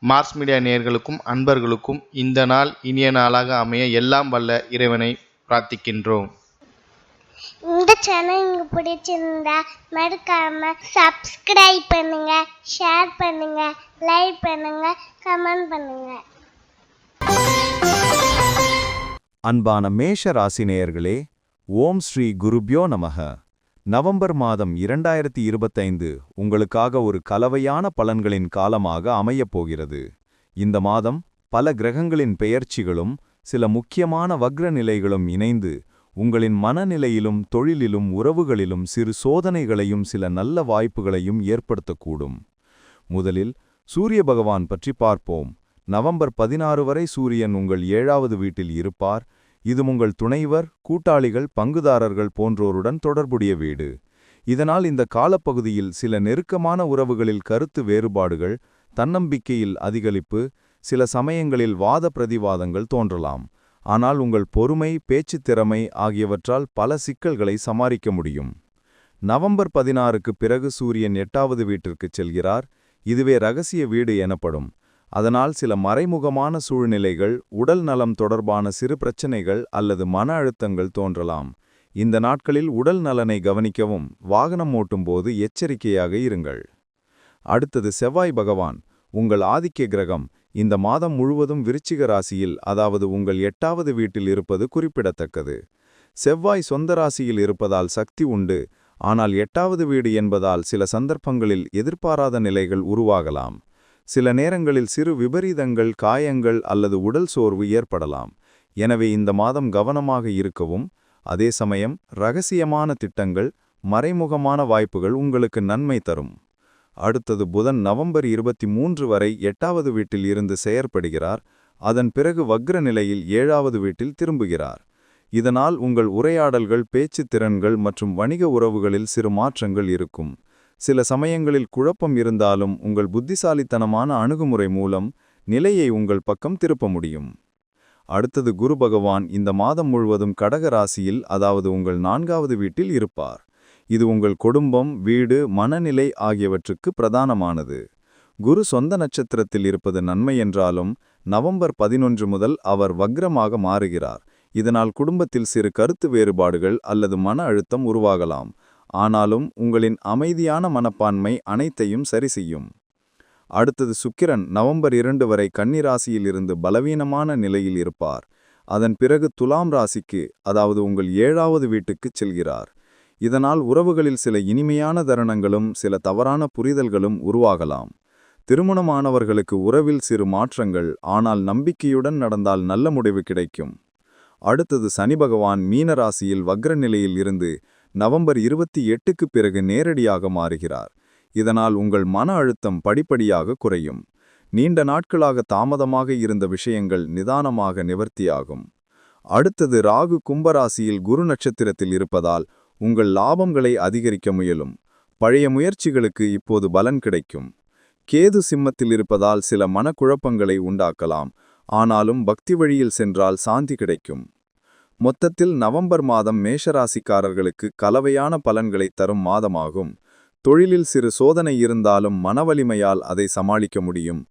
Mars media நேயர்களுக்கும் அன்பர்களுக்கும் இந்த நாள் இனிய நாளாக அமைய எல்லாம் வல்ல இறைவனை பிரார்த்திக்கின்றோம். இந்த சேனல் உங்களுக்கு பிடிச்சிருந்தா மறக்காம சப்ஸ்கிரைப் பண்ணுங்க, ஷேர் பண்ணுங்க, லைக் பண்ணுங்க, கமெண்ட் பண்ணுங்க. அன்பான மேஷ ராசி நேயர்களே, ஓம் ஸ்ரீ குருப்யோ நமக. நவம்பர் மாதம் 2025 உங்களுக்காக ஒரு கலவையான பலன்களின் காலமாக அமையப்போகிறது. இந்த மாதம் பல கிரகங்களின் பெயர்ச்சிகளும் சில முக்கியமான வக்ர நிலைகளும் இணைந்து உங்களின் மனநிலையிலும் தொழிலிலும் உறவுகளிலும் சிறு சோதனைகளையும் சில நல்ல வாய்ப்புகளையும் ஏற்படுத்தக்கூடும். முதலில் சூரிய பகவான் பற்றி பார்ப்போம். நவம்பர் 16 வரை சூரியன் உங்கள் 7வது வீட்டில் இருப்பார். இது உங்கள் துணைவர், கூட்டாளிகள், பங்குதாரர்கள் போன்றோருடன் தொடர்புடைய வீடு. இதனால் இந்த காலப்பகுதியில் சில நெருக்கமான உறவுகளில் கருத்து வேறுபாடுகள், தன்னம்பிக்கையில் அதிகரிப்பு, சில சமயங்களில் வாத பிரதிவாதங்கள் தோன்றலாம். ஆனால் உங்கள் பொறுமை, பேச்சுத் திறமை ஆகியவற்றால் பல சிக்கல்களை சமாளிக்க முடியும். நவம்பர் 16க்கு பிறகு சூரியன் 8வது வீட்டிற்குச் செல்கிறார். இதுவே ரகசிய வீடு எனப்படும். அதனால் சில மறைமுகமான சூழ்நிலைகள், உடல் நலம் தொடர்பான சிறு பிரச்சனைகள் அல்லது மன அழுத்தங்கள் தோன்றலாம். இந்த நாட்களில் உடல் நலனை கவனிக்கவும், வாகனம் ஓட்டும்போது எச்சரிக்கையாக இருங்கள். அடுத்தது செவ்வாய் பகவான், உங்கள் ஆதிக்க கிரகம். இந்த மாதம் முழுவதும் விருச்சிக ராசியில், அதாவது உங்கள் 8வது வீட்டில் இருப்பது குறிப்பிடத்தக்கது. செவ்வாய் சொந்த ராசியில் இருப்பதால் சக்தி உண்டு. ஆனால் 8வது வீடு என்பதால் சில சந்தர்ப்பங்களில் எதிர்பாராத நிலைகள் உருவாகலாம். சில நேரங்களில் சிறு விபரீதங்கள், காயங்கள் அல்லது உடல் சோர்வு ஏற்படலாம். எனவே இந்த மாதம் கவனமாக இருக்கவும், அதே சமயம் இரகசியமான திட்டங்கள், மறைமுகமான வாய்ப்புகள் உங்களுக்கு நன்மை தரும். அடுத்தது புதன் நவம்பர் 23 வரை 8வது வீட்டில் இருந்து செயற்படுகிறார். அதன் பிறகு வக்ர நிலையில் 7வது வீட்டில் திரும்புகிறார். இதனால் உங்கள் உரையாடல்கள், பேச்சு திறன்கள் மற்றும் வணிக உறவுகளில் சிறு மாற்றங்கள் இருக்கும். சில சமயங்களில் குழப்பம் இருந்தாலும் உங்கள் புத்திசாலித்தனமான அணுகுமுறை மூலம் நிலையை உங்கள் பக்கம் திருப்ப முடியும். அடுத்தது குரு பகவான் இந்த மாதம் முழுவதும் கடக ராசியில், அதாவது உங்கள் 4வது வீட்டில் இருப்பார். இது உங்கள் குடும்பம், வீடு, மனநிலை ஆகியவற்றுக்கு பிரதானமானது. குரு சொந்த நட்சத்திரத்தில் இருப்பது நன்மை என்றாலும் நவம்பர் 11 முதல் அவர் வக்ரமாக மாறுகிறார். இதனால் குடும்பத்தில் சிறு கருத்து வேறுபாடுகள் அல்லது மன அழுத்தம் உருவாகலாம். ஆனாலும் உங்களின் அமைதியான மனப்பான்மை அனைத்தையும் சரி செய்யும். அடுத்தது சுக்கிரன் நவம்பர் 2 வரை கன்னி ராசியில் இருந்து பலவீனமான நிலையில் இருப்பார். அதன் பிறகு துலாம் ராசிக்கு, அதாவது உங்கள் 7வது வீட்டுக்குச் செல்கிறார். இதனால் உறவுகளில் சில இனிமையான தருணங்களும் சில தவறான புரிதல்களும் உருவாகலாம். திருமணமானவர்களுக்கு உறவில் சிறு மாற்றங்கள், ஆனால் நம்பிக்கையுடன் நடந்தால் நல்ல முடிவு கிடைக்கும். அடுத்தது சனி பகவான் மீன ராசியில் வக்ர நிலையில் இருந்து நவம்பர் 28க்கு பிறகு நேரடியாக மாறுகிறார். இதனால் உங்கள் மன அழுத்தம் படிப்படியாக குறையும். நீண்ட நாட்களாக தாமதமாக இருந்த விஷயங்கள் நிதானமாக நிவர்த்தியாகும். அடுத்தது ராகு கும்பராசியில் குரு நட்சத்திரத்தில் இருப்பதால் உங்கள் லாபங்களை அதிகரிக்க முயலும். பழைய முயற்சிகளுக்கு இப்போது பலன் கிடைக்கும். கேது சிம்மத்தில் இருப்பதால் சில மனக்குழப்பங்களை உண்டாக்கலாம். ஆனாலும் பக்தி வழியில் சென்றால் சாந்தி கிடைக்கும். மொத்தத்தில் நவம்பர் மாதம் மேஷராசிக்காரர்களுக்கு கலவையான பலன்களை தரும் மாதமாகும். தொழிலில் சிறு சோதனை இருந்தாலும் மனவலிமையால் அதை சமாளிக்க முடியும்.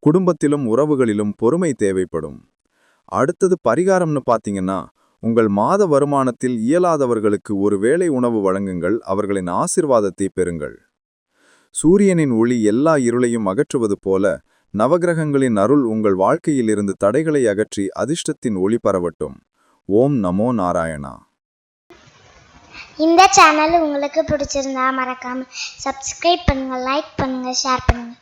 குடும்பத்திலும் உறவுகளிலும் பொறுமை தேவைப்படும். அடுத்தது பரிகாரம்னு பார்த்தீங்கன்னா, உங்கள் மாத வருமானத்தில் இயலாதவர்களுக்கு ஒரு வேளை உணவு வழங்குங்கள், அவர்களின் ஆசிர்வாதத்தை பெறுங்கள். சூரியனின் ஒளி எல்லா இருளையும் அகற்றுவது போல நவகிரகங்களின் அருள் உங்கள் வாழ்க்கையிலிருந்து தடைகளை அகற்றி அதிர்ஷ்டத்தின் ஒளி பரவட்டும். ஓம் நமோ நாராயணா. இந்த சேனல் உங்களுக்கு பிடிச்சிருந்தா மறக்காம சப்ஸ்கிரைப் பண்ணுங்க, லைக் பண்ணுங்க, ஷேர் பண்ணுங்க.